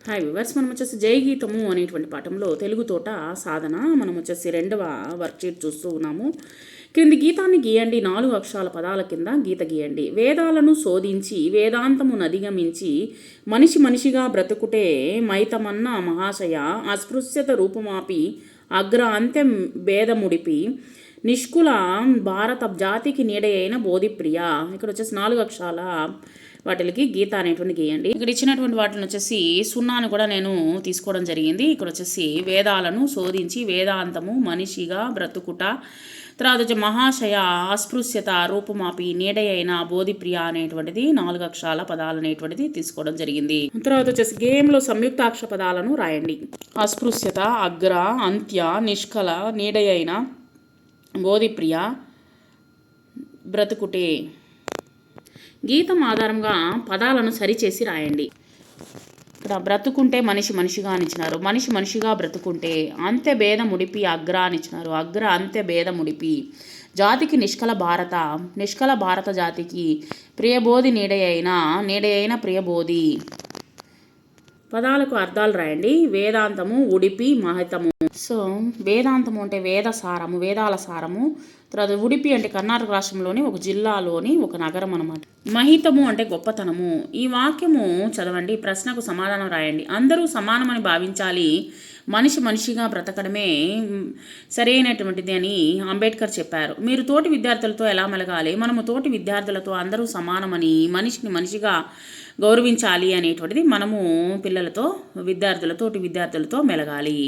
Hi viewers, మనం వచ్చేసి జై గీతము అనేటువంటి పాఠంలో తెలుగు తోట సాధన మనం వచ్చేసి 2వ వర్క్షీట్ చూస్తూ ఉన్నాము. క్రింది గీతాన్ని గీయండి. 4 అక్షరాల పదాల కింద గీత గీయండి. వేదాలను శోధించి వేదాంతము నదిగమించి మనిషి మనిషిగా బ్రతుకుటే మైతమన్న మహాశయ అస్పృశ్యత రూపుమాపి అగ్ర అంత్యం భేదముడిపి నిష్కుల భారత జాతికి నీడ అయిన బోధిప్రియ. ఇక్కడ వచ్చేసి 4 అక్షరాల వాటికి గీత అనేటువంటి గీయండి. ఇక్కడ ఇచ్చినటువంటి వాటిని వచ్చేసి 0ని కూడా నేను తీసుకోవడం జరిగింది. ఇక్కడ వచ్చేసి వేదాలను శోధించి వేదాంతము మనిషిగా బ్రతుకుట, తర్వాత వచ్చి మహాశయ అస్పృశ్యత రూపుమాపి నీడ అయిన బోధిప్రియ అనేటువంటిది 4 అక్షరాల పదాలు అనేటువంటిది తీసుకోవడం జరిగింది. తర్వాత వచ్చేసి గేమ్లో సంయుక్తాక్షర పదాలను రాయండి. అస్పృశ్యత, అగ్ర, అంత్య, నిష్కల, నీడ అయిన, బోధిప్రియ, బ్రతుకుటే. గీతం ఆధారంగా పదాలను సరిచేసి రాయండి. ఇక్కడ బ్రతుకుంటే మనిషి మనిషిగా అనిచ్చినారు, మనిషి మనిషిగా బ్రతుకుంటే. అంత్య భేద ముడిపి అగ్ర అనిచ్చినారు, అగ్ర అంత్య భేద ముడిపి. జాతికి నిష్కల భారత, నిష్కల భారత జాతికి. ప్రియబోధి నీడ అయిన ప్రియబోధి. పదాలకు అర్థాలు రాయండి. వేదాంతము, ఉడిపి, మహితము. సో వేదాంతము అంటే వేద సారము, వేదాల సారము. తర్వాత ఉడిపి అంటే కర్ణాటక రాష్ట్రంలోని ఒక జిల్లాలోని ఒక నగరం అన్నమాట. మహితము అంటే గొప్పతనము. ఈ వాక్యము చదవండి, ప్రశ్నకు సమాధానం రాయండి. అందరూ సమానమని భావించాలి, మనిషి మనిషిగా బ్రతకడమే సరైనటువంటిది అని అంబేద్కర్ చెప్పారు. మీరు తోటి విద్యార్థులతో ఎలా మెలగాలి? మనము తోటి విద్యార్థులతో అందరూ సమానమని, మనిషిని మనిషిగా గౌరవించాలి అనేటువంటిది మనము పిల్లలతో, తోటి విద్యార్థులతో మెలగాలి.